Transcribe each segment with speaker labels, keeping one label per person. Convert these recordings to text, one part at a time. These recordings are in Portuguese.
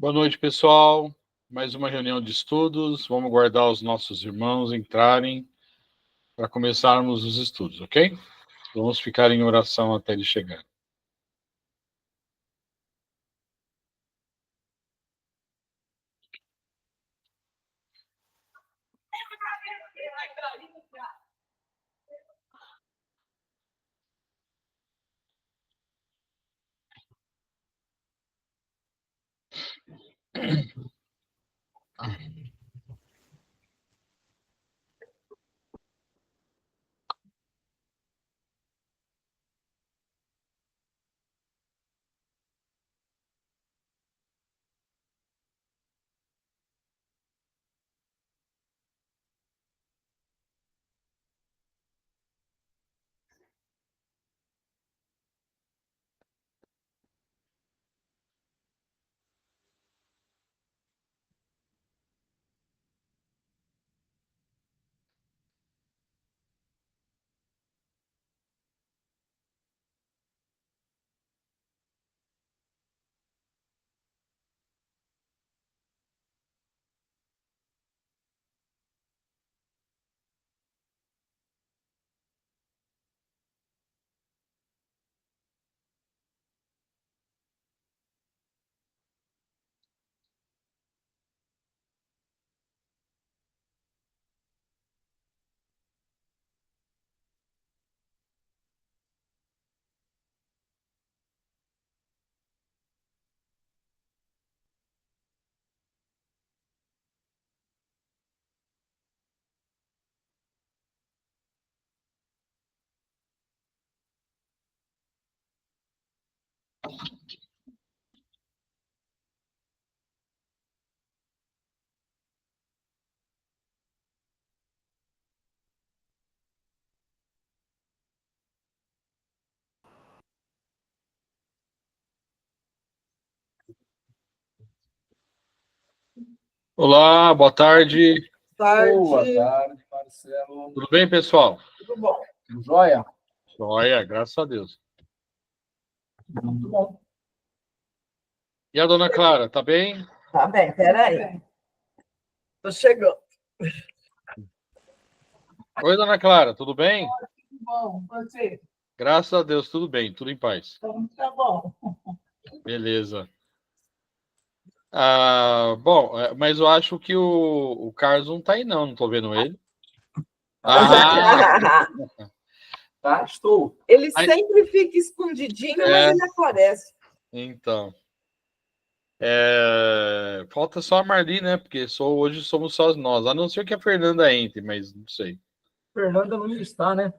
Speaker 1: Boa noite, pessoal. Mais uma reunião de estudos. Vamos aguardar os nossos irmãos entrarem para começarmos os estudos, ok? Vamos ficar em oração até ele chegar. Olá, boa tarde.
Speaker 2: Boa tarde, Marcelo.
Speaker 1: Tudo bem, pessoal?
Speaker 2: Tudo bom? Tudo jóia?
Speaker 1: Jóia, graças a Deus.
Speaker 2: Muito bom.
Speaker 1: E a dona Clara, tá bem?
Speaker 3: Tá bem, peraí. Tô chegando.
Speaker 1: Oi, dona Clara, tudo bem?
Speaker 3: Tudo bom, você?
Speaker 1: Graças a Deus, tudo bem, tudo em paz.
Speaker 3: Então tá bom.
Speaker 1: Beleza. Bom, mas eu acho que o Carlos não tá aí, não tô vendo ele.
Speaker 2: Tá, estou.
Speaker 3: Ele sempre fica escondidinho, mas ele aparece.
Speaker 1: Então. Falta só a Marli, né? Porque hoje somos só nós. A não ser que a Fernanda entre, mas não sei.
Speaker 2: Fernanda não está, né?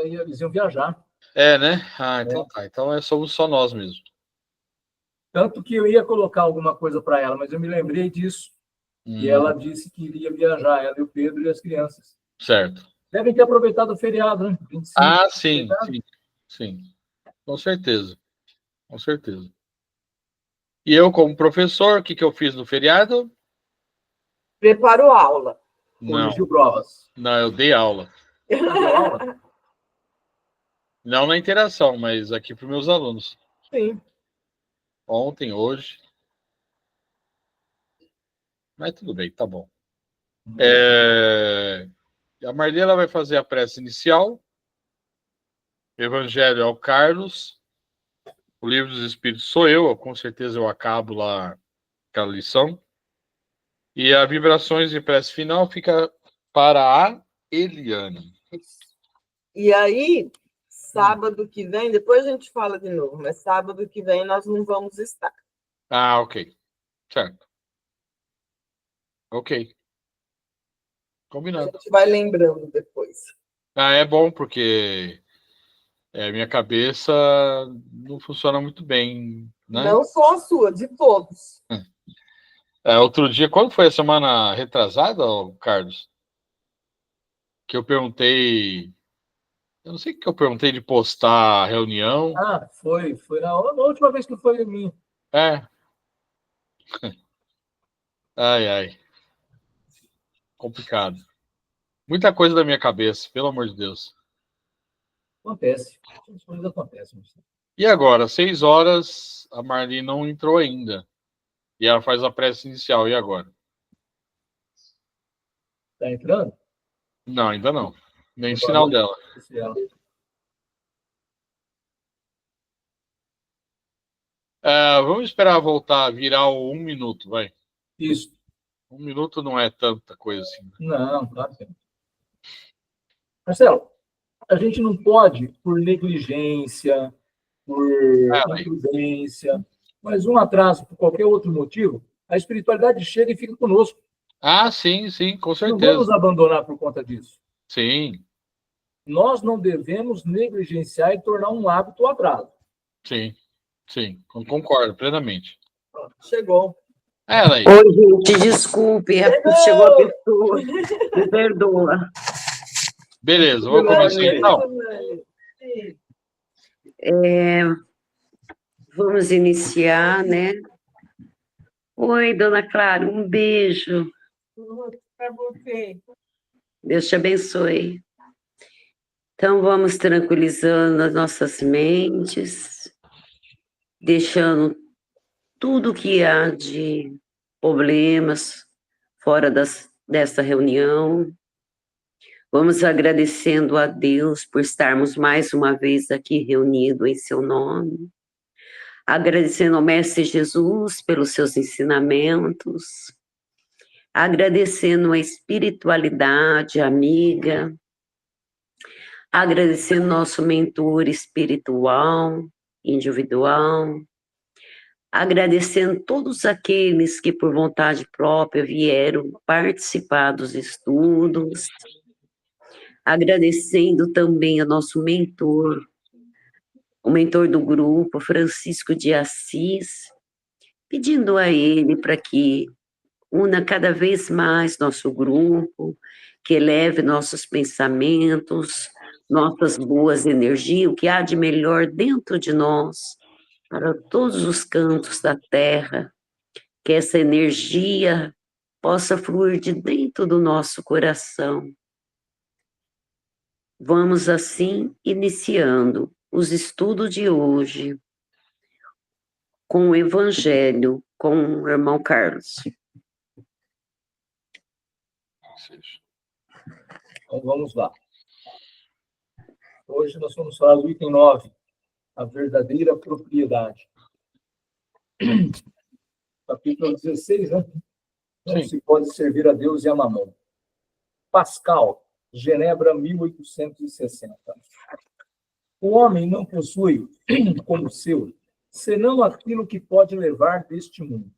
Speaker 2: Eles iam viajar.
Speaker 1: Né? Então tá. Então somos só nós mesmo.
Speaker 2: Tanto que eu ia colocar alguma coisa para ela, mas eu me lembrei disso. E ela disse que iria viajar, ela e o Pedro e as crianças.
Speaker 1: Certo.
Speaker 2: Devem ter aproveitado o feriado, né? 25,
Speaker 1: sim, sim. Com certeza. Com certeza. E eu, como professor, o que eu fiz no feriado?
Speaker 3: Preparou aula.
Speaker 2: Corrigiu provas.
Speaker 1: Não, eu dei aula. Não na interação, mas aqui para os meus alunos.
Speaker 3: Sim.
Speaker 1: Ontem, hoje. Mas tudo bem, tá bom. A Marli, ela vai fazer a prece inicial. O Evangelho é o Carlos. O Livro dos Espíritos sou eu. Com certeza eu acabo lá aquela lição. E a vibrações de prece final fica para a Eliane.
Speaker 3: E aí, sábado que vem, depois a gente fala de novo, mas sábado que vem nós não vamos estar.
Speaker 1: Ok. Certo. Ok. Combinado.
Speaker 3: A gente vai lembrando depois.
Speaker 1: É bom, porque minha cabeça não funciona muito bem, né?
Speaker 3: Não só a sua, de todos.
Speaker 1: Outro dia, quando foi a semana retrasada, Carlos? Que eu perguntei. Eu não sei o que eu perguntei de postar a reunião.
Speaker 2: Foi na última vez que foi minha.
Speaker 1: Ai. Complicado. Muita coisa da minha cabeça, pelo amor de Deus.
Speaker 2: Acontece. As coisas acontecem.
Speaker 1: E agora, 6 horas, a Marli não entrou ainda. E ela faz a prece inicial. E agora?
Speaker 2: Está entrando?
Speaker 1: Não, ainda não. Nem sinal dela. Vamos esperar voltar, virar o 1 minuto, vai.
Speaker 2: Isso.
Speaker 1: 1 minuto não é tanta coisa assim.
Speaker 2: Não, claro que não. Marcelo, a gente não pode, por negligência, por imprudência, mas um atraso, por qualquer outro motivo, a espiritualidade chega e fica conosco.
Speaker 1: Sim, com certeza.
Speaker 2: Não vamos abandonar por conta disso.
Speaker 1: Sim.
Speaker 2: Nós não devemos negligenciar e tornar um hábito o atraso.
Speaker 1: Sim, concordo plenamente.
Speaker 3: Chegou.
Speaker 1: Oi,
Speaker 4: gente, desculpe, chegou a pessoa, me perdoa.
Speaker 1: Beleza, vamos começar então.
Speaker 4: Vamos iniciar, né? Oi, dona Clara, um beijo.
Speaker 3: Para você.
Speaker 4: Deus te abençoe. Então, vamos tranquilizando as nossas mentes, deixando tudo que há de problemas fora dessa reunião. Vamos agradecendo a Deus por estarmos mais uma vez aqui reunidos em seu nome. Agradecendo ao Mestre Jesus pelos seus ensinamentos. Agradecendo a espiritualidade amiga. Agradecendo nosso mentor espiritual, individual. Agradecendo todos aqueles que, por vontade própria, vieram participar dos estudos. Agradecendo também ao nosso mentor, o mentor do grupo, Francisco de Assis, pedindo a ele para que una cada vez mais nosso grupo, que eleve nossos pensamentos, nossas boas energias, o que há de melhor dentro de nós, para todos os cantos da terra, que essa energia possa fluir de dentro do nosso coração. Vamos assim iniciando os estudos de hoje com o Evangelho, com o irmão Carlos.
Speaker 2: Então vamos lá. Hoje nós vamos falar do item 9, a verdadeira propriedade. Capítulo 16, né? Não se pode servir a Deus e a Mamon. Pascal, Genebra, 1860. O homem não possui como seu, senão aquilo que pode levar deste mundo.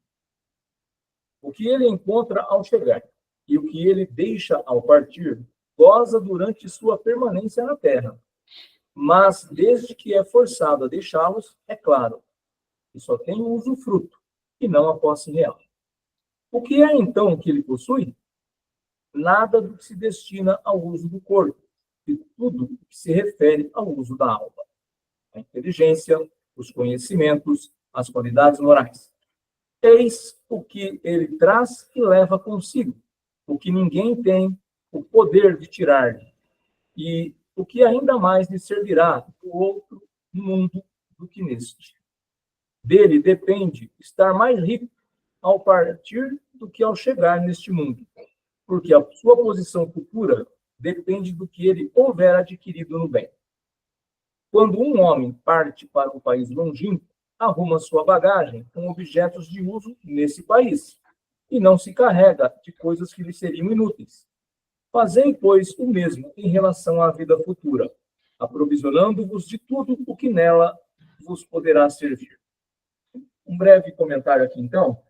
Speaker 2: O que ele encontra ao chegar e o que ele deixa ao partir, goza durante sua permanência na terra. Mas, desde que é forçado a deixá-los, é claro, que só tem o usufruto e não a posse real. O que é, então, que ele possui? Nada do que se destina ao uso do corpo, e tudo o que se refere ao uso da alma. A inteligência, os conhecimentos, as qualidades morais. Eis o que ele traz e leva consigo, o que ninguém tem o poder de tirar-lhe, e o que ainda mais lhe servirá do outro mundo do que neste. Dele depende estar mais rico ao partir do que ao chegar neste mundo, porque a sua posição futura depende do que ele houver adquirido no bem. Quando um homem parte para um país longínquo, arruma sua bagagem com objetos de uso nesse país, e não se carrega de coisas que lhe seriam inúteis. Fazei, pois, o mesmo em relação à vida futura, aprovisionando-vos de tudo o que nela vos poderá servir. Um breve comentário aqui, então.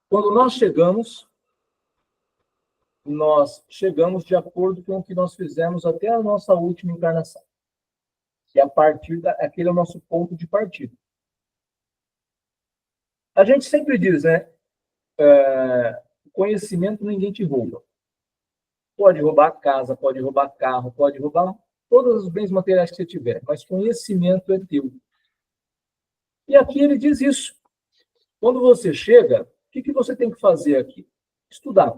Speaker 2: Quando nós chegamos de acordo com o que nós fizemos até a nossa última encarnação. E a partir aquele é o nosso ponto de partida. A gente sempre diz, né? Conhecimento ninguém te rouba. Pode roubar casa, pode roubar carro, pode roubar todos os bens materiais que você tiver, mas conhecimento é teu. E aqui ele diz isso. Quando você chega, o que você tem que fazer aqui? Estudar.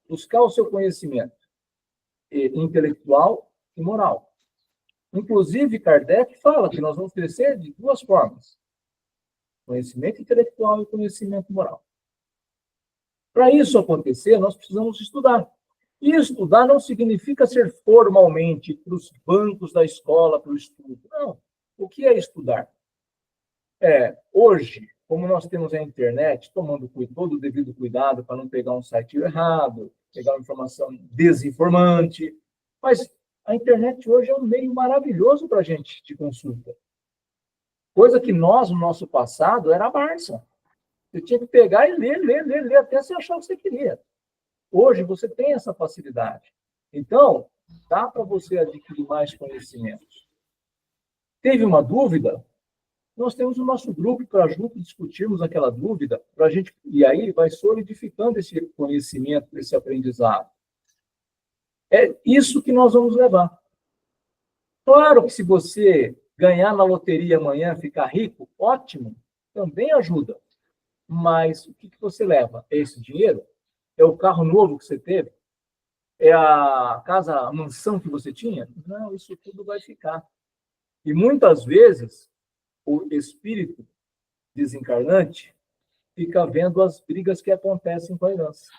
Speaker 2: Buscar o seu conhecimento intelectual e moral. Inclusive, Kardec fala que nós vamos crescer de duas formas: conhecimento intelectual e conhecimento moral. Para isso acontecer, nós precisamos estudar. E estudar não significa ser formalmente para os bancos da escola, para o estudo. Não. O que é estudar? Hoje, como nós temos a internet, tomando todo o devido cuidado para não pegar um site errado, pegar uma informação desinformante, mas a internet hoje é um meio maravilhoso para a gente de consulta. Coisa que nós, no nosso passado, era a Barça. Você tinha que pegar e ler, até você achar o que você queria. Hoje, você tem essa facilidade. Então, dá para você adquirir mais conhecimentos. Teve uma dúvida? Nós temos o nosso grupo para juntos discutirmos aquela dúvida, para a gente, e aí vai solidificando esse conhecimento, esse aprendizado. É isso que nós vamos levar. Claro que se você ganhar na loteria amanhã, ficar rico, ótimo, também ajuda. Mas o que você leva? É esse dinheiro? É o carro novo que você teve? É a casa, a mansão que você tinha? Não, isso tudo vai ficar. E muitas vezes o espírito desencarnante fica vendo as brigas que acontecem com a herança.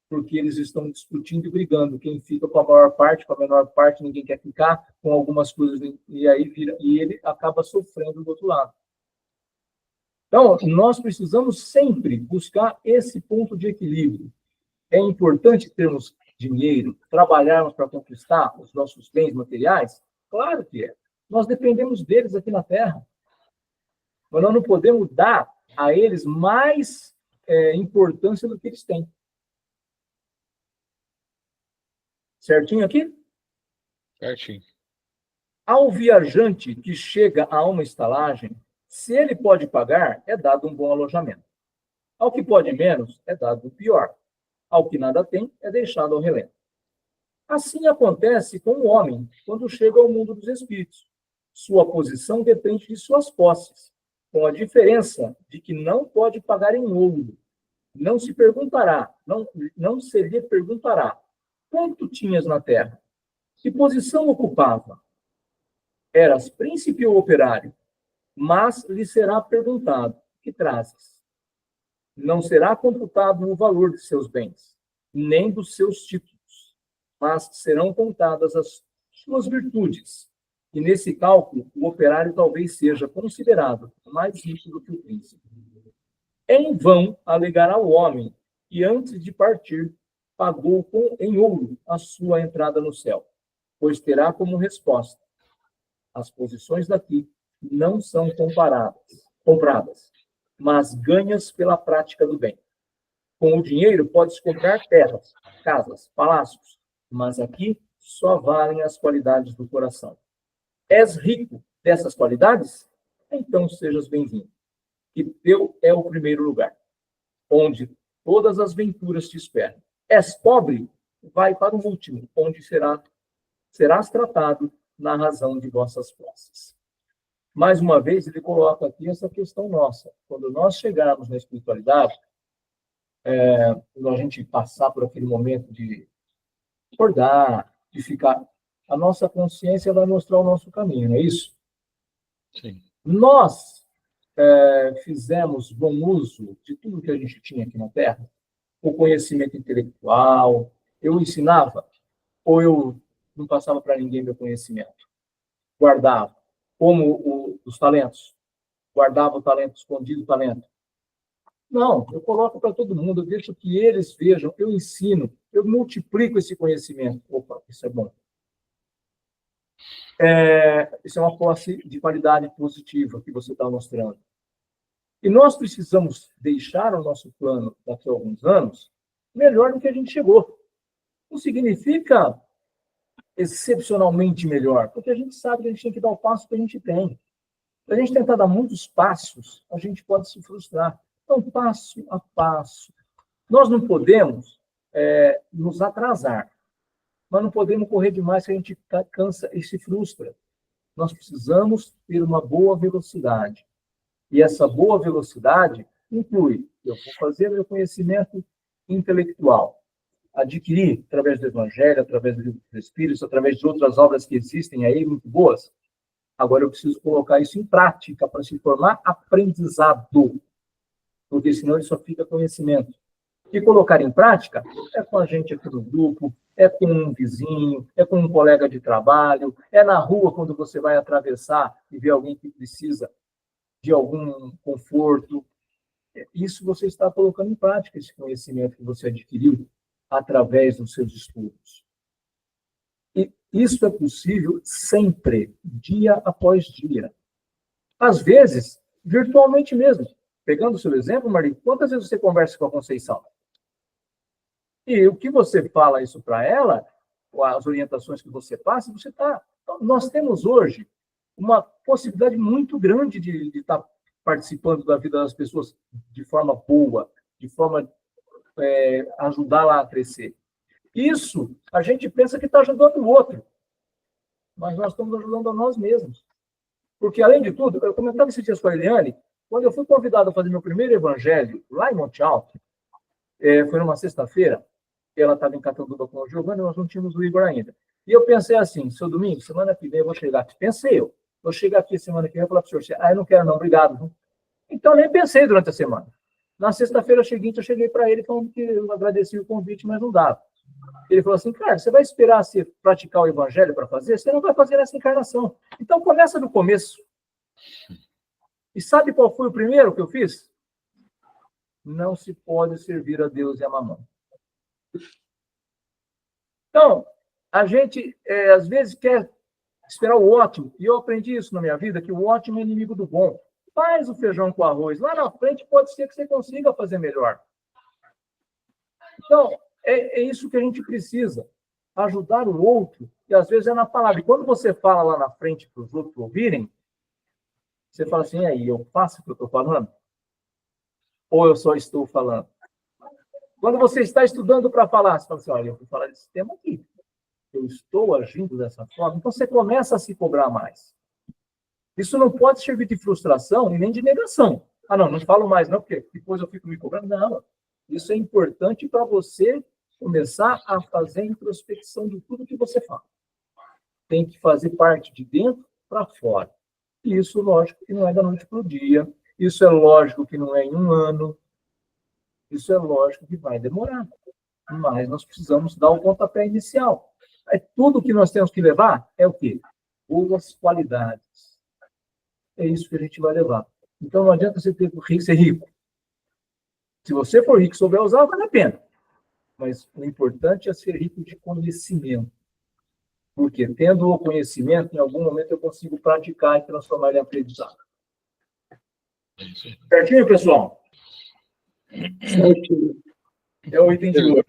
Speaker 2: Porque eles estão discutindo e brigando. Quem fica com a maior parte, com a menor parte, ninguém quer ficar com algumas coisas, e aí ele acaba sofrendo do outro lado. Então, nós precisamos sempre buscar esse ponto de equilíbrio. É importante termos dinheiro, trabalharmos para conquistar os nossos bens materiais? Claro que é. Nós dependemos deles aqui na Terra. Mas nós não podemos dar a eles mais importância do que eles têm. Certinho aqui?
Speaker 1: Certinho.
Speaker 2: Ao viajante que chega a uma estalagem, se ele pode pagar, é dado um bom alojamento. Ao que pode menos, é dado o pior. Ao que nada tem, é deixado ao relento. Assim acontece com o homem quando chega ao mundo dos espíritos. Sua posição depende de suas posses, com a diferença de que não pode pagar em ouro. Não se lhe perguntará quanto tinhas na terra, que posição ocupava. Eras príncipe ou operário? Mas lhe será perguntado, que trazes? Não será computado o valor de seus bens, nem dos seus títulos, mas serão contadas as suas virtudes. E nesse cálculo, o operário talvez seja considerado mais rico do que o príncipe. Em vão alegará o homem que antes de partir pagou em ouro a sua entrada no céu, pois terá como resposta: as posições daqui não são compradas, mas ganhas pela prática do bem. Com o dinheiro pode-se comprar terras, casas, palácios, mas aqui só valem as qualidades do coração. És rico dessas qualidades? Então sejas bem-vindo. Que teu é o primeiro lugar, onde todas as venturas te esperam. És pobre? Vai para o último, onde serás tratado na razão de vossas posses. Mais uma vez, ele coloca aqui essa questão nossa. Quando nós chegarmos na espiritualidade, quando a gente passar por aquele momento de acordar, de ficar, a nossa consciência vai mostrar o nosso caminho, não é isso?
Speaker 1: Sim.
Speaker 2: Nós fizemos bom uso de tudo que a gente tinha aqui na Terra, o conhecimento intelectual. Eu ensinava, ou eu não passava para ninguém meu conhecimento? Guardava. Como os talentos. Guardava o talento, escondido o talento. Não, eu coloco para todo mundo, eu deixo que eles vejam, eu ensino, eu multiplico esse conhecimento. Opa, isso é bom. Isso é uma posse de qualidade positiva que você está mostrando. E nós precisamos deixar o nosso plano daqui a alguns anos melhor do que a gente chegou. Não significa excepcionalmente melhor, porque a gente sabe que a gente tem que dar o passo que a gente tem. Se a gente tentar dar muitos passos, a gente pode se frustrar. Então, passo a passo. Nós não podemos nos atrasar, mas não podemos correr demais, que a gente cansa e se frustra. Nós precisamos ter uma boa velocidade. E essa boa velocidade inclui: eu vou fazer meu conhecimento intelectual, adquirir através do Evangelho, através do livro dos Espíritos, através de outras obras que existem aí, muito boas. Agora eu preciso colocar isso em prática para se formar aprendizado, porque senão ele só fica conhecimento. E colocar em prática é com a gente aqui no grupo, é com um vizinho, é com um colega de trabalho, é na rua quando você vai atravessar e vê alguém que precisa de algum conforto. Isso você está colocando em prática, esse conhecimento que você adquiriu através dos seus estudos. E isso é possível sempre, dia após dia. Às vezes, virtualmente mesmo. Pegando o seu exemplo, Marli, quantas vezes você conversa com a Conceição? E o que você fala isso para ela, as orientações que você passa, você está... Nós temos hoje uma possibilidade muito grande de estar participando da vida das pessoas de forma boa, de forma ajudá-la a crescer. Isso, a gente pensa que está ajudando o outro, mas nós estamos ajudando a nós mesmos. Porque, além de tudo, eu comentava esses dias com a Eliane, quando eu fui convidado a fazer meu primeiro evangelho lá em Monte Alto, foi numa sexta-feira, ela estava em Catanduva com o Giovanni, nós não tínhamos o Igor ainda. E eu pensei assim, seu Domingo, semana que vem eu vou chegar aqui. Pensei eu, vou chegar aqui semana que vem e falar para o senhor, eu não quero não, obrigado. Então, nem pensei durante a semana. Na sexta-feira seguinte, eu cheguei para ele falando que eu agradeci o convite, mas não dava. Ele falou assim, cara, você vai esperar se praticar o evangelho para fazer? Você não vai fazer essa encarnação. Então, começa do começo. E sabe qual foi o primeiro que eu fiz? Não se pode servir a Deus e a mamão. Então, a gente, às vezes, quer esperar o ótimo. E eu aprendi isso na minha vida, que o ótimo é inimigo do bom. Faz o feijão com arroz. Lá na frente pode ser que você consiga fazer melhor. Então, é isso que a gente precisa. Ajudar o outro, e às vezes é na palavra. E quando você fala lá na frente para os outros ouvirem, você fala assim, aí, eu faço o que eu estou falando? Ou eu só estou falando? Quando você está estudando para falar, você fala assim, olha, eu vou falar desse tema aqui. Eu estou agindo dessa forma. Então, você começa a se cobrar mais. Isso não pode servir de frustração e nem de negação. Ah, não falo mais não, porque depois eu fico me cobrando. Não, isso é importante para você começar a fazer a introspecção de tudo que você fala. Tem que fazer parte de dentro para fora. E isso, lógico, que não é da noite para o dia. Isso é lógico que não é em um ano. Isso é lógico que vai demorar. Mas nós precisamos dar o pontapé inicial. Tudo que nós temos que levar é o quê? Boas qualidades. É isso que a gente vai levar. Então, não adianta você ser rico. Se você for rico e souber usar, vale a pena. Mas o importante é ser rico de conhecimento. Porque, tendo o conhecimento, em algum momento eu consigo praticar e transformar ele em aprendizado. Certinho, pessoal?
Speaker 4: Certinho.
Speaker 2: É o item de hoje.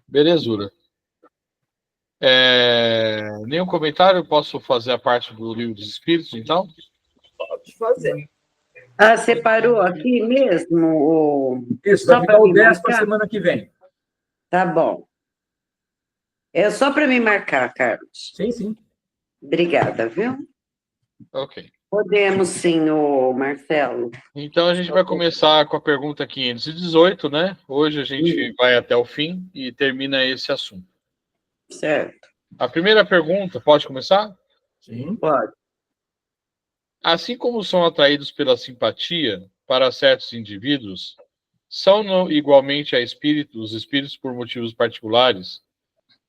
Speaker 1: Belezura. Nenhum comentário? Posso fazer a parte do Livro dos Espíritos, então?
Speaker 3: Pode fazer.
Speaker 4: Ah, separou aqui mesmo?
Speaker 2: Isso,
Speaker 4: Só
Speaker 2: vai ficar o 10 para a
Speaker 4: marcar?
Speaker 2: semana que vem.
Speaker 4: Tá bom. É só para me marcar, Carlos.
Speaker 2: Sim, sim.
Speaker 4: Obrigada, viu?
Speaker 1: Ok.
Speaker 4: Podemos sim, ô Marcelo.
Speaker 1: Então, a gente vai começar com a pergunta 518, né? Hoje a gente vai até o fim e termina esse assunto.
Speaker 4: Certo.
Speaker 1: A primeira pergunta, pode começar?
Speaker 2: Sim.
Speaker 4: Pode.
Speaker 1: Assim como são atraídos pela simpatia para certos indivíduos, são igualmente os espíritos por motivos particulares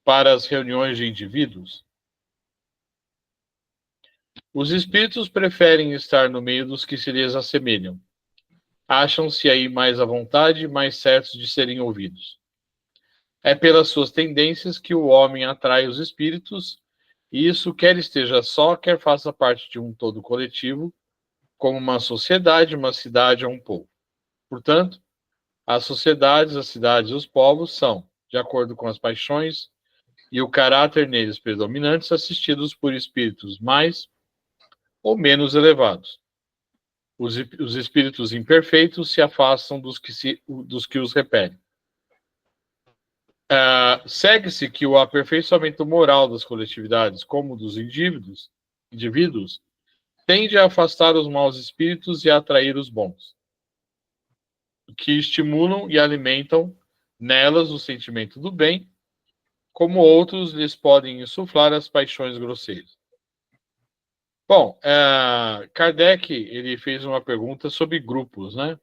Speaker 1: para as reuniões de indivíduos? Os espíritos preferem estar no meio dos que se lhes assemelham. Acham-se aí mais à vontade e mais certos de serem ouvidos. É pelas suas tendências que o homem atrai os espíritos, e isso quer esteja só, quer faça parte de um todo coletivo, como uma sociedade, uma cidade ou um povo. Portanto, as sociedades, as cidades e os povos são, de acordo com as paixões e o caráter neles predominantes, assistidos por espíritos mais ou menos elevados. Os espíritos imperfeitos se afastam dos que os repelem. Segue-se que o aperfeiçoamento moral das coletividades, como dos indivíduos, tende a afastar os maus espíritos e a atrair os bons, que estimulam e alimentam nelas o sentimento do bem, como outros lhes podem insuflar as paixões grosseiras. Bom, Kardec ele fez uma pergunta sobre grupos, né?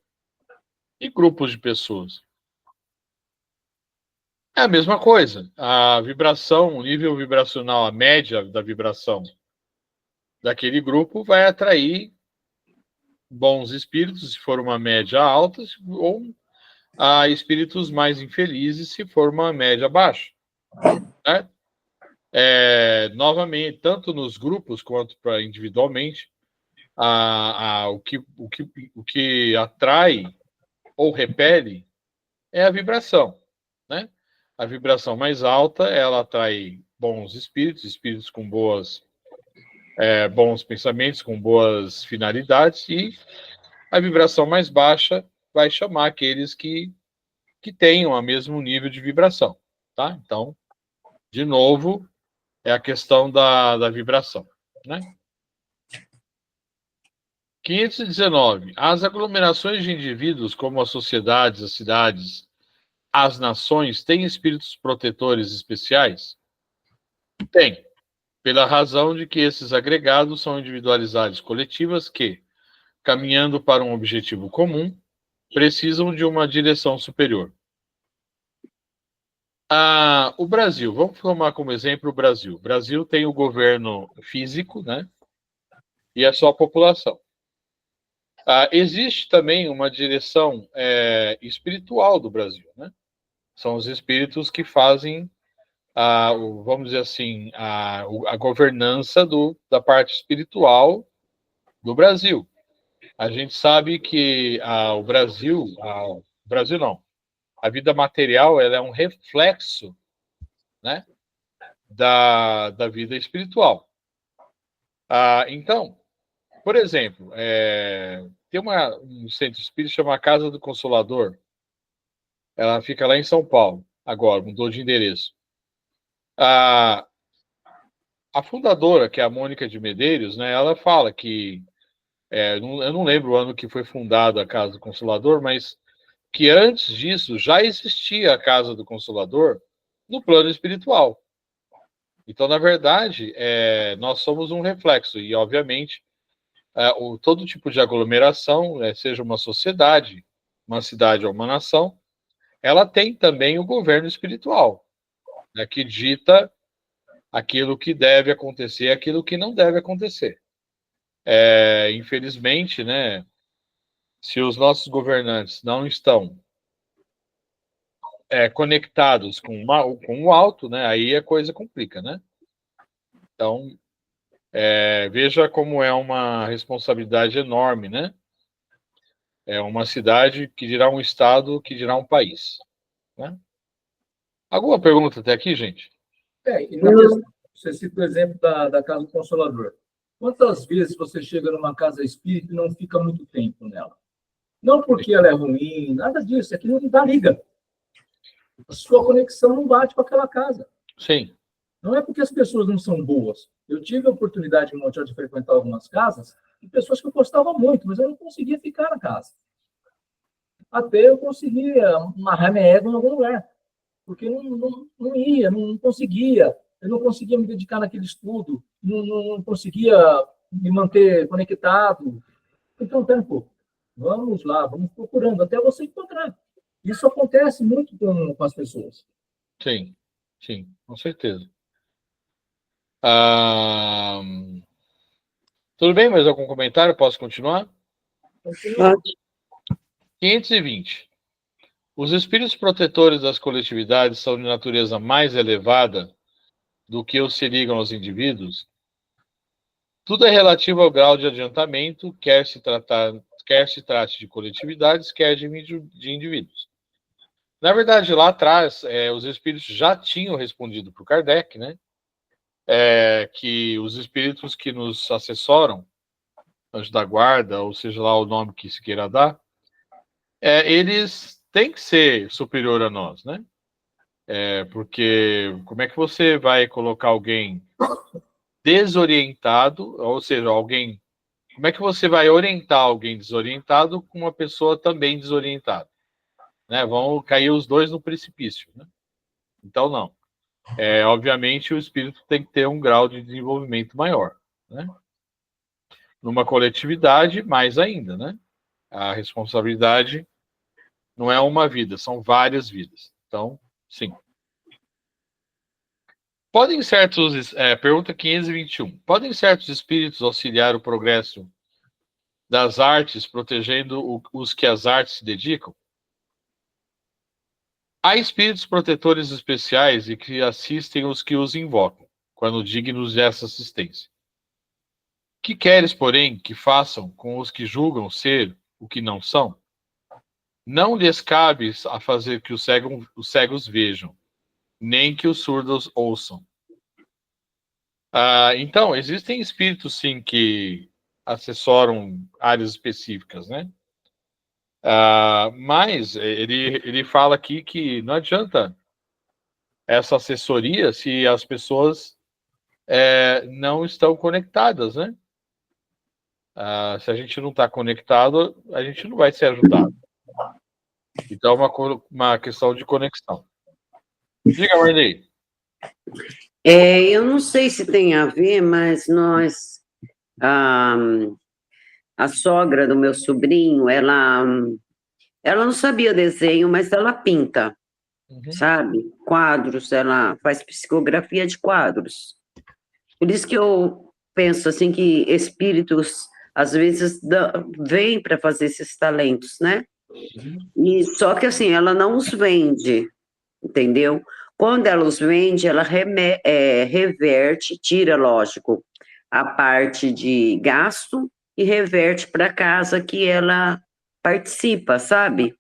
Speaker 1: E grupos de pessoas. É a mesma coisa. A vibração, o nível vibracional, a média da vibração daquele grupo vai atrair bons espíritos, se for uma média alta, ou a espíritos mais infelizes, se for uma média baixa. Né? Novamente, tanto nos grupos quanto individualmente, o que atrai ou repele é a vibração. Né? A vibração mais alta, ela atrai bons espíritos, espíritos com bons pensamentos, com boas finalidades, e a vibração mais baixa vai chamar aqueles que tenham o mesmo nível de vibração. Tá? Então, de novo, é a questão da vibração. Né? 519. As aglomerações de indivíduos, como as sociedades, as cidades, as nações, têm espíritos protetores especiais? Tem. Pela razão de que esses agregados são individualidades coletivas que, caminhando para um objetivo comum, precisam de uma direção superior. O Brasil, vamos tomar como exemplo o Brasil. O Brasil tem o governo físico, né? E a sua população. Existe também uma direção espiritual do Brasil, né? São os espíritos que fazem, vamos dizer assim, a governança da parte espiritual do Brasil. A gente sabe que o Brasil não, a vida material ela é um reflexo, né, da vida espiritual. Então, por exemplo, tem um centro espírita chamado Casa do Consolador. Ela fica lá em São Paulo, agora, mudou de endereço. A fundadora, que é a Mônica de Medeiros, né, ela fala que, eu não lembro o ano que foi fundada a Casa do Consolador, mas que antes disso já existia a Casa do Consolador no plano espiritual. Então, na verdade, nós somos um reflexo, e, obviamente, todo tipo de aglomeração, seja uma sociedade, uma cidade ou uma nação, ela tem também o governo espiritual, né, que dita aquilo que deve acontecer, aquilo que não deve acontecer. Infelizmente, né, se os nossos governantes não estão conectados com o alto, né, aí a coisa complica, né? Então, veja como é uma responsabilidade enorme, né? É uma cidade que dirá um estado, que dirá um país. Né? Alguma pergunta até aqui, gente?
Speaker 2: Você cita o exemplo da Casa do Consolador. Quantas vezes você chega numa casa espírita e não fica muito tempo nela? Não porque ela é ruim, nada disso, é que não dá liga. A sua conexão não bate com aquela casa.
Speaker 1: Sim.
Speaker 2: Não é porque as pessoas não são boas. Eu tive a oportunidade em Montiel de frequentar algumas casas de pessoas que eu gostava muito, mas eu não conseguia ficar na casa. Até eu conseguia amarrar minha égua em algum lugar. Porque não ia, não conseguia. Eu não conseguia me dedicar naquele estudo, não conseguia me manter conectado. Então, pera um pouco. Vamos lá, vamos procurando até você encontrar. Isso acontece muito com as pessoas.
Speaker 1: Sim, com certeza. Tudo bem? Mais algum comentário? Posso continuar?
Speaker 4: Pode.
Speaker 1: 520. Os espíritos protetores das coletividades são de natureza mais elevada do que os se ligam aos indivíduos? Tudo é relativo ao grau de adiantamento, quer se trate de coletividades, quer de indivíduos. Na verdade, lá atrás, os espíritos já tinham respondido para o Kardec, né? Que os espíritos que nos assessoram, anjos da guarda, ou seja lá o nome que se queira dar, eles têm que ser superior a nós, né? Porque como é que você vai colocar alguém desorientado, ou seja, como é que você vai orientar alguém desorientado com uma pessoa também desorientada? né? Vão cair os dois no precipício, né? Então, não. Obviamente, o espírito tem que ter um grau de desenvolvimento maior, né? Numa coletividade, mais ainda, né? A responsabilidade não é uma vida, são várias vidas. Então, sim. Pergunta 521. Podem certos espíritos auxiliar o progresso das artes, protegendo os que às artes se dedicam? Há espíritos protetores especiais e que assistem os que os invocam, quando dignos dessa assistência. Que queres, porém, que façam com os que julgam ser o que não são? Não lhes cabe a fazer que os cegos vejam, nem que os surdos ouçam. Então, existem espíritos, sim, que assessoram áreas específicas, né? Mas ele fala aqui que não adianta essa assessoria se as pessoas não estão conectadas, né? Se a gente não está conectado, a gente não vai ser ajudado. Então, é uma questão de conexão. Diga, Marley.
Speaker 4: Eu não sei se tem a ver, mas a sogra do meu sobrinho, ela não sabia desenho, mas ela pinta, sabe? Quadros, ela faz psicografia de quadros. Por isso que eu penso assim que espíritos às vezes vêm para fazer esses talentos, né? E só que assim, ela não os vende, entendeu? Quando ela os vende, ela reverte, tira, lógico, a parte de gasto e reverte para casa que ela participa, sabe?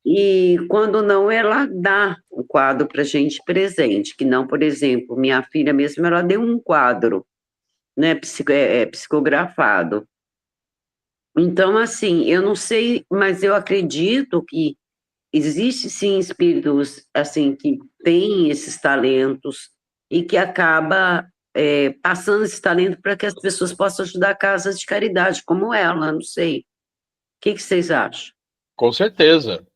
Speaker 4: E quando não, ela dá o quadro para gente presente, que não, por exemplo, minha filha mesmo, ela deu um quadro, né, psicografado. Então, assim, eu não sei, mas eu acredito que existe sim espíritos assim que têm esses talentos e que acaba passando esse talento para que as pessoas possam ajudar casas de caridade, como ela, não sei. O que vocês acham?
Speaker 1: Com certeza.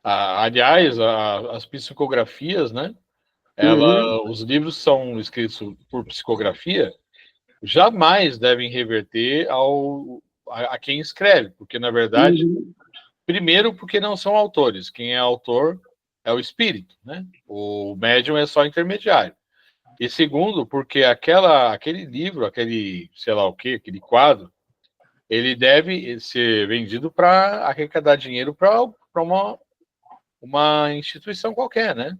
Speaker 1: Aliás, as psicografias, né? Os livros são escritos por psicografia, jamais devem reverter a quem escreve, porque, na verdade, primeiro, porque não são autores. Quem é autor é o espírito, né? O médium é só intermediário. E segundo, porque aquele livro, aquele, sei lá o quê, aquele quadro, ele deve ser vendido para arrecadar dinheiro para uma instituição qualquer, né?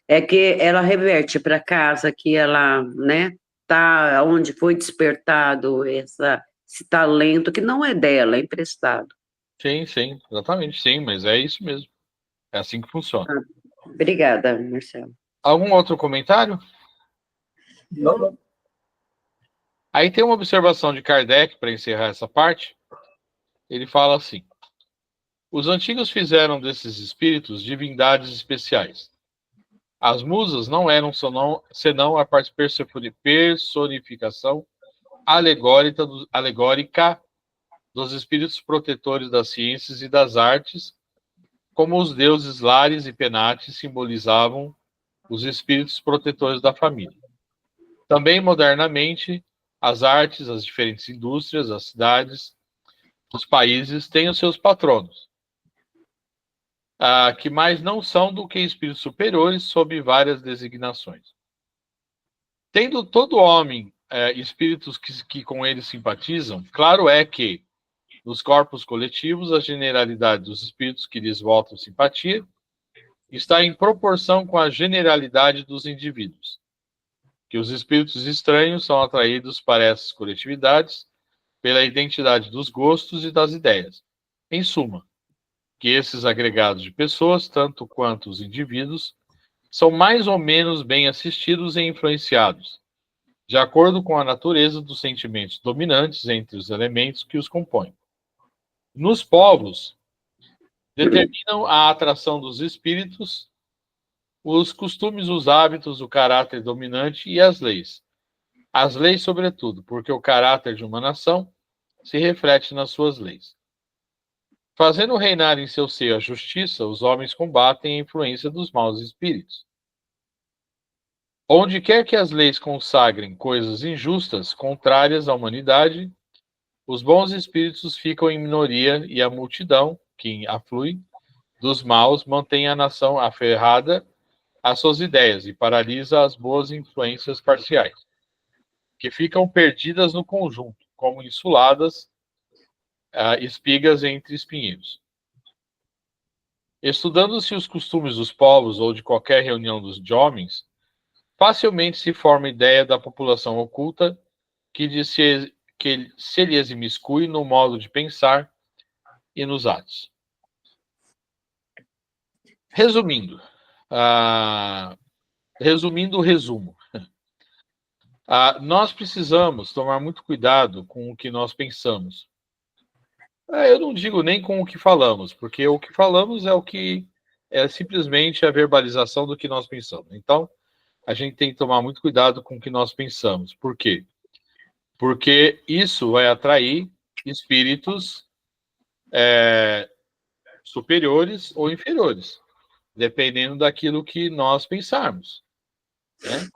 Speaker 4: É que ela reverte para casa que ela, né, tá onde foi despertado esse talento que não é dela, é emprestado.
Speaker 1: Sim, exatamente, sim, mas é isso mesmo. É assim que funciona.
Speaker 4: Obrigada, Marcelo.
Speaker 1: Algum outro comentário?
Speaker 2: Não.
Speaker 1: Aí tem uma observação de Kardec para encerrar essa parte. Ele fala assim: os antigos fizeram desses espíritos divindades especiais. As musas não eram senão a personificação alegórica dos espíritos protetores das ciências e das artes, como os deuses Lares e Penates simbolizavam os espíritos protetores da família. Também, modernamente, as artes, as diferentes indústrias, as cidades, os países têm os seus patronos, que mais não são do que espíritos superiores sob várias designações. Tendo todo homem espíritos que com eles simpatizam, claro é que, nos corpos coletivos, a generalidade dos espíritos que lhes voltam simpatia está em proporção com a generalidade dos indivíduos, que os espíritos estranhos são atraídos para essas coletividades pela identidade dos gostos e das ideias. Em suma, que esses agregados de pessoas, tanto quanto os indivíduos, são mais ou menos bem assistidos e influenciados, de acordo com a natureza dos sentimentos dominantes entre os elementos que os compõem. Nos povos, determinam a atração dos espíritos, os costumes, os hábitos, o caráter dominante e as leis. As leis, sobretudo, porque o caráter de uma nação se reflete nas suas leis. Fazendo reinar em seu seio a justiça, os homens combatem a influência dos maus espíritos. Onde quer que as leis consagrem coisas injustas, contrárias à humanidade, os bons espíritos ficam em minoria e a multidão, que aflui, dos maus mantém a nação aferrada às suas ideias e paralisa as boas influências parciais, que ficam perdidas no conjunto, como insuladas espigas entre espinheiros. Estudando-se os costumes dos povos ou de qualquer reunião de homens, facilmente se forma a ideia da população oculta que se lhes imiscui no modo de pensar e nos atos. Resumindo o resumo. Nós precisamos tomar muito cuidado com o que nós pensamos. Eu não digo nem com o que falamos, porque o que falamos é o que é simplesmente a verbalização do que nós pensamos. Então, a gente tem que tomar muito cuidado com o que nós pensamos. Por quê? Porque isso vai atrair espíritos superiores ou inferiores, dependendo daquilo que nós pensarmos, né?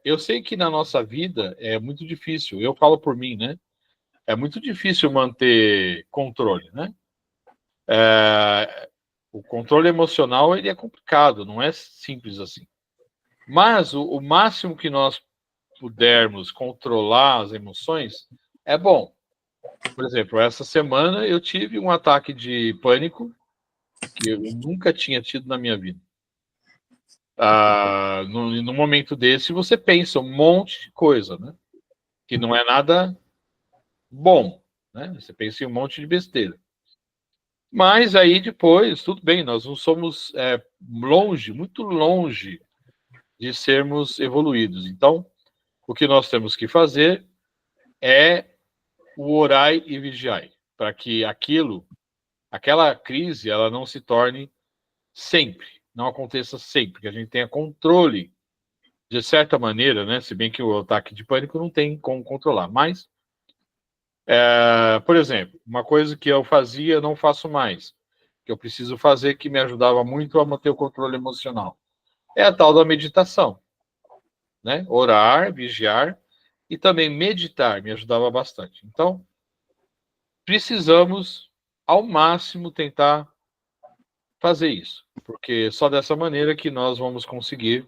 Speaker 1: Eu sei que na nossa vida é muito difícil, eu falo por mim, né? É muito difícil manter controle, né? O controle emocional ele é complicado, não é simples assim. Mas o máximo que nós pudermos controlar as emoções é bom. Por exemplo, essa semana eu tive um ataque de pânico que eu nunca tinha tido na minha vida. No momento desse, você pensa um monte de coisa, né? Que não é nada bom, né? Você pensa em um monte de besteira. Mas aí depois, tudo bem, nós não somos muito longe de sermos evoluídos. Então, o que nós temos que fazer é o orai e vigiai, para que aquela crise, ela não se torne sempre, não aconteça sempre, que a gente tenha controle, de certa maneira, né? Se bem que o ataque de pânico não tem como controlar, mas, por exemplo, uma coisa que eu fazia, não faço mais, que eu preciso fazer, que me ajudava muito a manter o controle emocional, é a tal da meditação, né? Orar, vigiar e também meditar me ajudava bastante. Então, precisamos, ao máximo, tentar fazer isso, porque só dessa maneira que nós vamos conseguir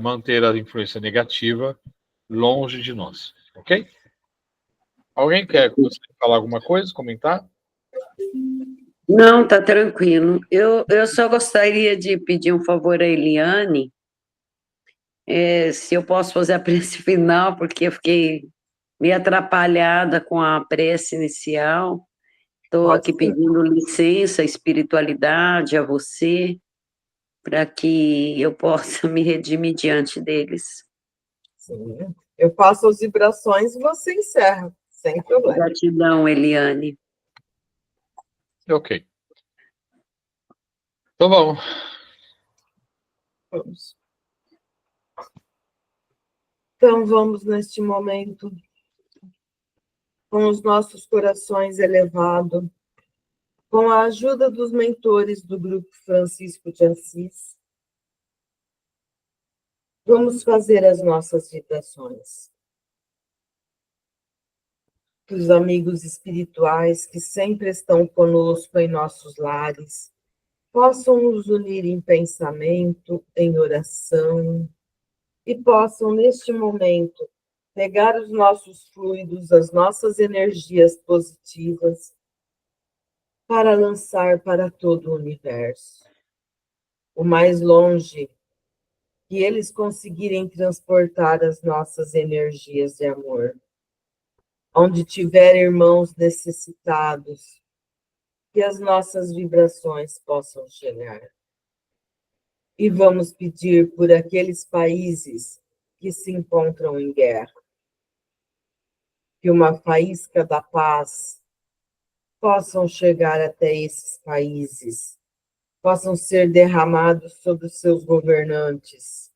Speaker 1: manter a influência negativa longe de nós, ok? Alguém quer falar alguma coisa, comentar?
Speaker 4: Não, tá tranquilo. Eu só gostaria de pedir um favor a Eliane, se eu posso fazer a prece final, porque eu fiquei meio atrapalhada com a prece inicial. Estou aqui pedindo licença, espiritualidade a você, para que eu possa me redimir diante deles.
Speaker 3: Sim. Eu faço as vibrações e você encerra, sem problema.
Speaker 4: Gratidão, Eliane.
Speaker 1: Ok. Então vamos.
Speaker 3: Vamos. Então vamos neste momento, com os nossos corações elevados, com a ajuda dos mentores do Grupo Francisco de Assis, vamos fazer as nossas vibrações. Que os amigos espirituais que sempre estão conosco em nossos lares possam nos unir em pensamento, em oração, e possam, neste momento, pegar os nossos fluidos, as nossas energias positivas, para lançar para todo o universo. O mais longe que eles conseguirem transportar as nossas energias de amor. Onde tiver irmãos necessitados, que as nossas vibrações possam chegar. E vamos pedir por aqueles países que se encontram em guerra, que uma faísca da paz possam chegar até esses países, possam ser derramados sobre os seus governantes.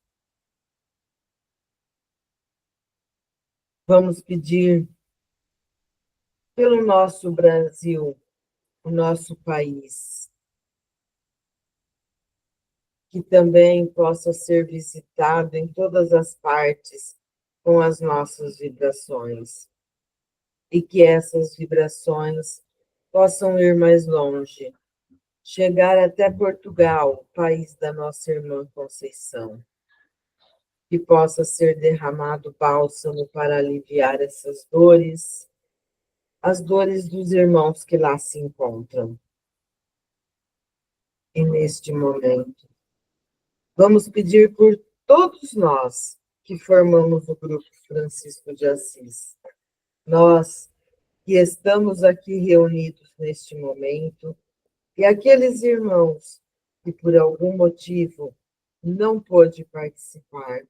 Speaker 3: Vamos pedir pelo nosso Brasil, o nosso país, que também possa ser visitado em todas as partes com as nossas vibrações, e que essas vibrações possam ir mais longe, chegar até Portugal, país da nossa irmã Conceição, que possa ser derramado bálsamo para aliviar essas dores, as dores dos irmãos que lá se encontram. E neste momento, vamos pedir por todos nós que formamos o Grupo Francisco de Assis, nós que estamos aqui reunidos neste momento, e aqueles irmãos que por algum motivo não pôde participar,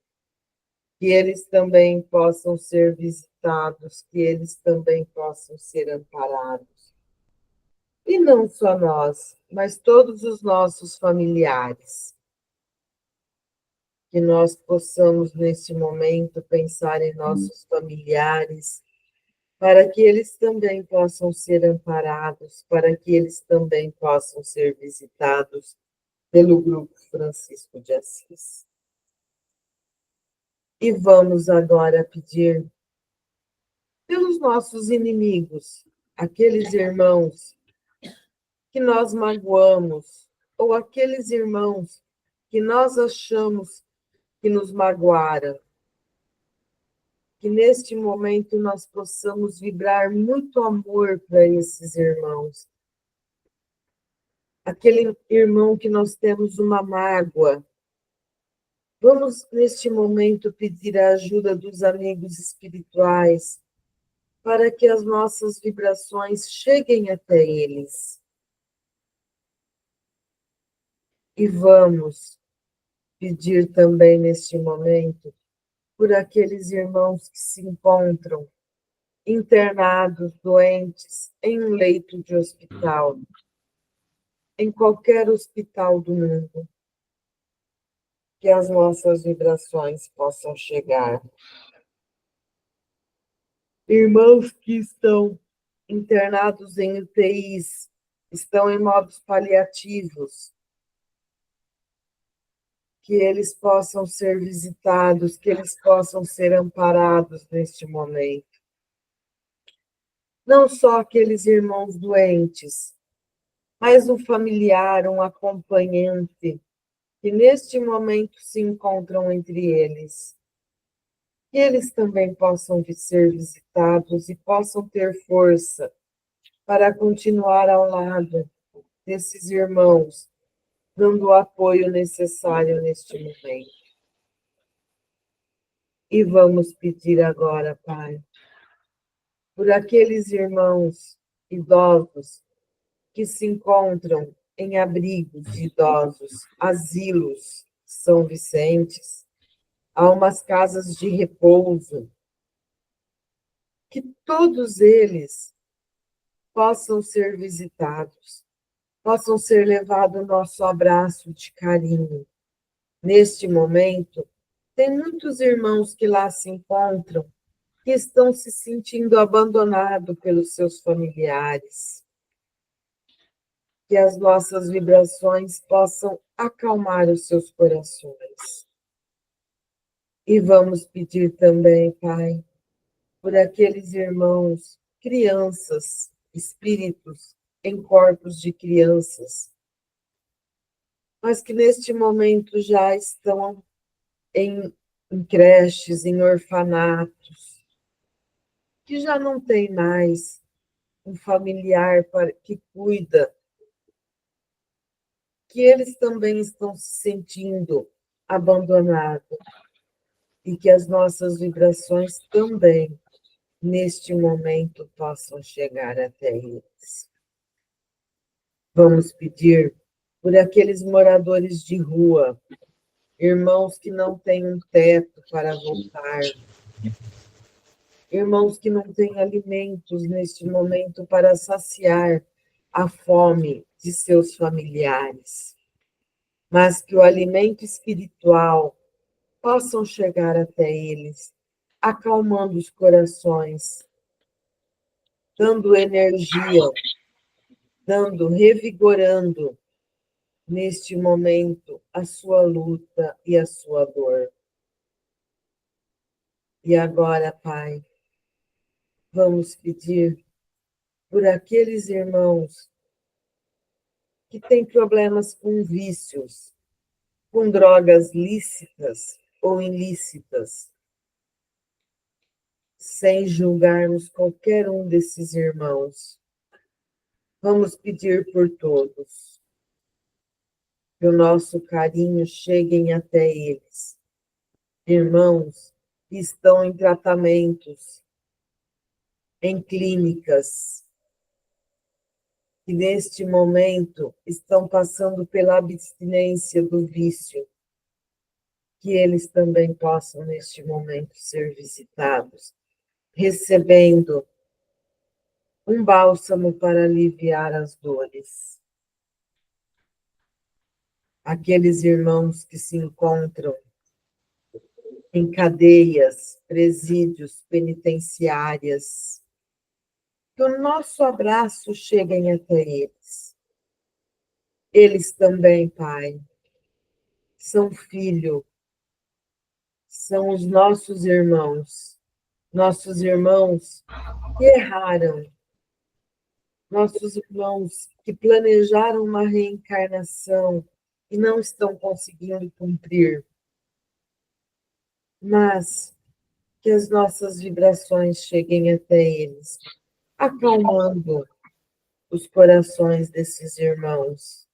Speaker 3: que eles também possam ser visitados, que eles também possam ser amparados. E não só nós, mas todos os nossos familiares. Que nós possamos, neste momento, pensar em nossos familiares, para que eles também possam ser amparados, para que eles também possam ser visitados pelo Grupo Francisco de Assis. E vamos agora pedir pelos nossos inimigos, aqueles irmãos que nós magoamos, ou aqueles irmãos que nós achamos que nos magoaram, que neste momento nós possamos vibrar muito amor para esses irmãos. Aquele irmão que nós temos uma mágoa, vamos neste momento pedir a ajuda dos amigos espirituais para que as nossas vibrações cheguem até eles. E vamos pedir também neste momento por aqueles irmãos que se encontram internados, doentes, em um leito de hospital, em qualquer hospital do mundo, que as nossas vibrações possam chegar. Irmãos que estão internados em UTIs, estão em modos paliativos, que eles possam ser visitados, que eles possam ser amparados neste momento. Não só aqueles irmãos doentes, mas um familiar, um acompanhante, que neste momento se encontram entre eles. Que eles também possam ser visitados e possam ter força para continuar ao lado desses irmãos, dando o apoio necessário neste momento. E vamos pedir agora, Pai, por aqueles irmãos idosos que se encontram em abrigos de idosos, asilos São Vicentes, há umas casas de repouso, que todos eles possam ser visitados, possam ser levado o nosso abraço de carinho. Neste momento, tem muitos irmãos que lá se encontram, que estão se sentindo abandonados pelos seus familiares. Que as nossas vibrações possam acalmar os seus corações. E vamos pedir também, Pai, por aqueles irmãos, crianças, espíritos em corpos de crianças, mas que neste momento já estão em creches, em orfanatos, que já não tem mais um familiar que cuida, que eles também estão se sentindo abandonados e que as nossas vibrações também, neste momento, possam chegar até eles. Vamos pedir por aqueles moradores de rua, irmãos que não têm um teto para voltar, irmãos que não têm alimentos neste momento para saciar a fome de seus familiares, mas que o alimento espiritual possam chegar até eles, acalmando os corações, dando energia, revigorando neste momento a sua luta e a sua dor. E agora, Pai, vamos pedir por aqueles irmãos que têm problemas com vícios, com drogas lícitas ou ilícitas, sem julgarmos qualquer um desses irmãos. Vamos pedir por todos, que o nosso carinho chegue até eles. Irmãos que estão em tratamentos, em clínicas, que neste momento estão passando pela abstinência do vício, que eles também possam neste momento ser visitados, recebendo um bálsamo para aliviar as dores. Aqueles irmãos que se encontram em cadeias, presídios, penitenciárias, que o nosso abraço chegue até eles. Eles também, Pai, são filhos, são os nossos irmãos que erraram, nossos irmãos que planejaram uma reencarnação e não estão conseguindo cumprir, mas que as nossas vibrações cheguem até eles, acalmando os corações desses irmãos,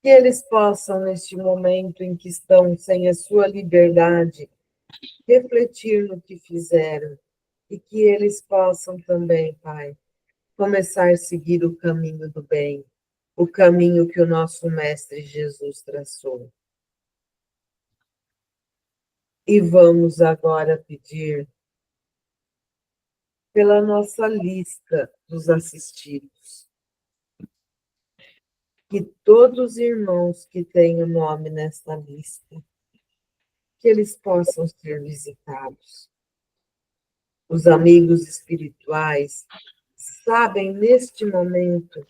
Speaker 3: que eles possam, neste momento em que estão sem a sua liberdade, refletir no que fizeram e que eles possam também, Pai, começar a seguir o caminho do bem, o caminho que o nosso Mestre Jesus traçou. E vamos agora pedir pela nossa lista dos assistidos, que todos os irmãos que têm o nome nesta lista, que eles possam ser visitados. Os amigos espirituais sabem neste momento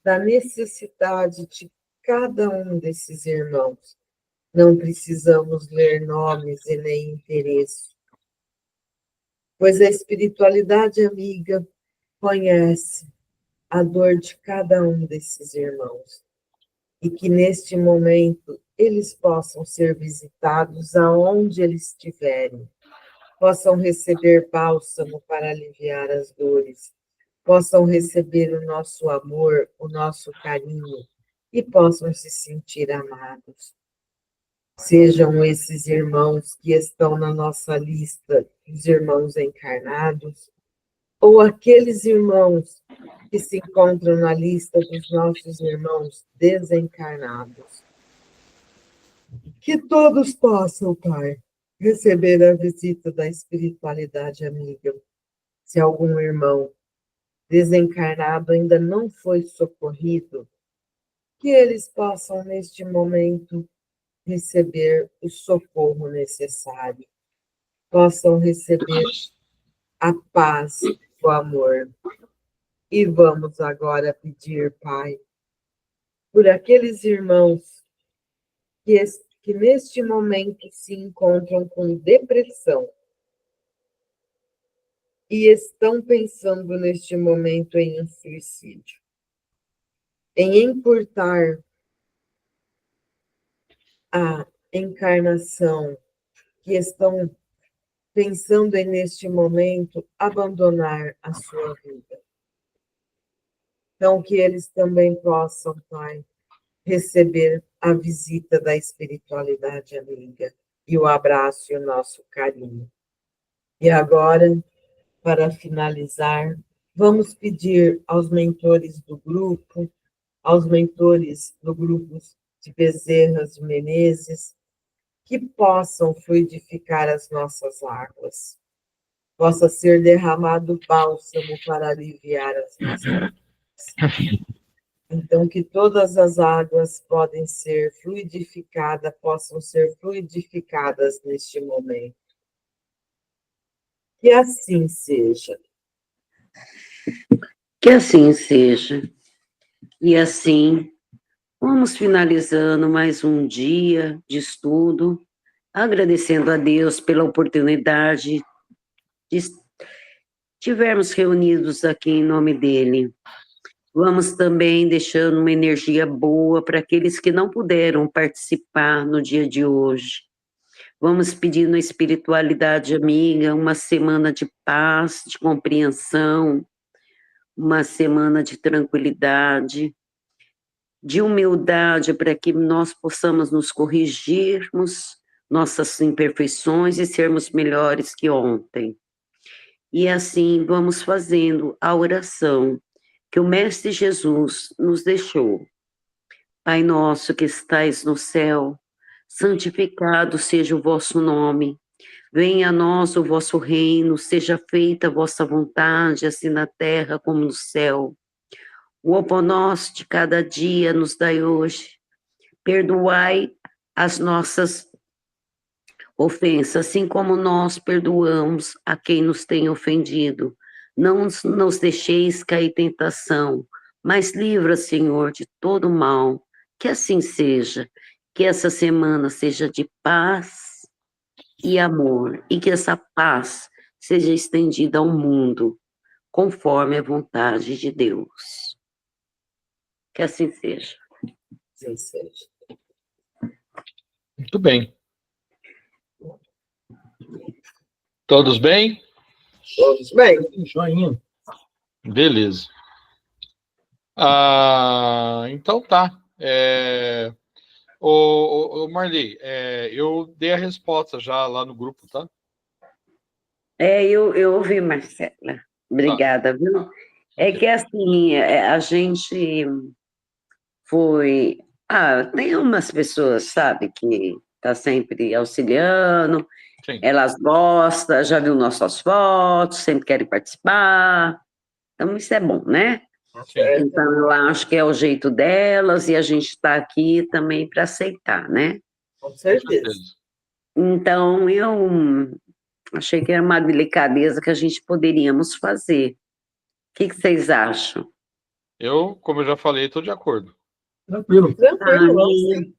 Speaker 3: da necessidade de cada um desses irmãos. Não precisamos ler nomes e nem endereço, pois a espiritualidade amiga conhece a dor de cada um desses irmãos e que neste momento eles possam ser visitados aonde eles estiverem, possam receber bálsamo para aliviar as dores, possam receber o nosso amor, o nosso carinho e possam se sentir amados. Sejam esses irmãos que estão na nossa lista, os irmãos encarnados, ou aqueles irmãos que se encontram na lista dos nossos irmãos desencarnados. Que todos possam, Pai, receber a visita da espiritualidade amiga. Se algum irmão desencarnado ainda não foi socorrido, que eles possam, neste momento, receber o socorro necessário, possam receber a paz, o amor. E vamos agora pedir, Pai, por aqueles irmãos que neste momento se encontram com depressão e estão pensando neste momento em um suicídio, em encurtar a encarnação, que estão pensando em, neste momento, abandonar a sua vida. Então, que eles também possam, Pai, receber a visita da espiritualidade amiga e o abraço e o nosso carinho. E agora, para finalizar, vamos pedir aos mentores do grupo, aos mentores do grupo de Bezerras de Menezes, que possam fluidificar as nossas águas, possa ser derramado bálsamo para aliviar as nossas águas. Então, que todas as águas podem ser fluidificadas, possam ser fluidificadas neste momento. Que assim seja.
Speaker 4: Que assim seja. E assim, vamos finalizando mais um dia de estudo, agradecendo a Deus pela oportunidade de estivermos reunidos aqui em nome dele. Vamos também deixando uma energia boa para aqueles que não puderam participar no dia de hoje. Vamos pedindo a espiritualidade amiga uma semana de paz, de compreensão, uma semana de tranquilidade, de humildade para que nós possamos nos corrigirmos nossas imperfeições e sermos melhores que ontem. E assim vamos fazendo a oração que o Mestre Jesus nos deixou. Pai nosso que estais no céu, santificado seja o vosso nome. Venha a nós o vosso reino, seja feita a vossa vontade, assim na terra como no céu. O pão nosso de cada dia nos dai hoje. Perdoai as nossas ofensas, assim como nós perdoamos a quem nos tem ofendido. Não nos deixeis cair em tentação, mas livra, Senhor, de todo mal. Que assim seja. Que essa semana seja de paz e amor, e que essa paz seja estendida ao mundo, conforme a vontade de Deus. Que assim seja.
Speaker 3: Assim seja.
Speaker 1: Muito bem. Todos bem?
Speaker 3: Todos bem?
Speaker 2: Joinha.
Speaker 1: Beleza. Então tá. Marli, eu dei a resposta já lá no grupo, tá?
Speaker 4: Eu ouvi, Marcela. Obrigada, viu? É que assim, a gente foi... tem umas pessoas, sabe, que tá sempre auxiliando,
Speaker 1: Sim.
Speaker 4: elas gostam, já viu nossas fotos, sempre querem participar. Então, isso é bom, né?
Speaker 1: Sim.
Speaker 4: Então, eu acho que é o jeito delas e a gente está aqui também para aceitar, né?
Speaker 3: Com certeza.
Speaker 4: Então, eu achei que era uma delicadeza que a gente poderíamos fazer. O que vocês acham?
Speaker 1: Eu, como eu já falei, estou de acordo.
Speaker 2: Tranquilo.
Speaker 3: Tranquilo, vamos sim.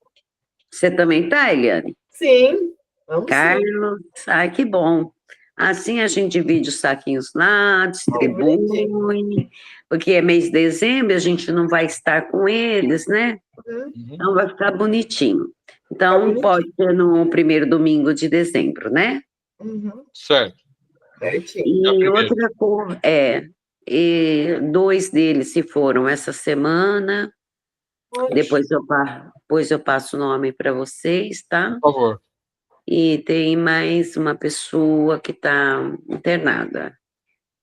Speaker 4: Você também tá, Eliane?
Speaker 3: Sim, vamos sim.
Speaker 4: Carlos, ai, que bom. Assim a gente divide os saquinhos lá, distribui, porque é mês de dezembro, a gente não vai estar com eles, né?
Speaker 1: Uhum.
Speaker 4: Então vai ficar bonitinho. Então pode ser no primeiro domingo de dezembro, né?
Speaker 3: Uhum.
Speaker 1: Certo.
Speaker 3: Certinho.
Speaker 4: E outra coisa, e 2 deles se foram essa semana, depois eu passo o nome para vocês, tá?
Speaker 1: Por favor.
Speaker 4: E tem mais uma pessoa que está internada.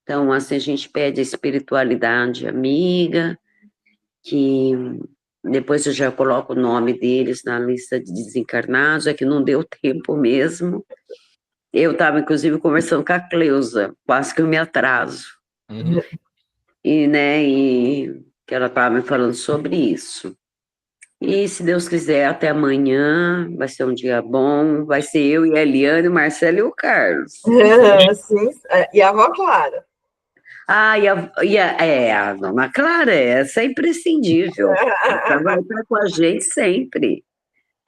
Speaker 4: Então, assim, a gente pede a espiritualidade amiga, que depois eu já coloco o nome deles na lista de desencarnados, é que não deu tempo mesmo. Eu estava, inclusive, conversando com a Cleusa, quase que eu me atraso.
Speaker 1: Uhum.
Speaker 4: E que ela estava me falando sobre isso. E, se Deus quiser, até amanhã, vai ser um dia bom, vai ser eu e a Eliane, o Marcelo e o Carlos.
Speaker 3: Sim, e a avó Clara.
Speaker 4: A dona Clara, essa é imprescindível. Ela vai estar com a gente sempre.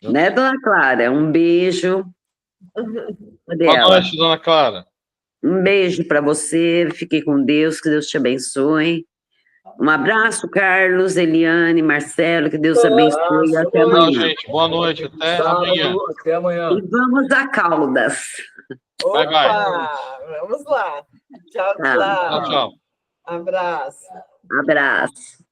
Speaker 4: Né, dona Clara? Um beijo. Cadê
Speaker 1: Boa
Speaker 4: ela?
Speaker 1: noite, dona Clara.
Speaker 4: Um beijo para você, fique com Deus, que Deus te abençoe. Um abraço, Carlos, Eliane, Marcelo, que Deus abençoe e até
Speaker 1: Tchau,
Speaker 4: amanhã.
Speaker 1: gente. Boa noite, até amanhã.
Speaker 2: Até amanhã.
Speaker 4: E vamos a Caldas.
Speaker 1: Bye, bye.
Speaker 3: Opa, vamos lá. Tchau,
Speaker 4: Tá.
Speaker 3: tchau.
Speaker 1: Tchau, tchau.
Speaker 3: Abraço.
Speaker 4: Abraço.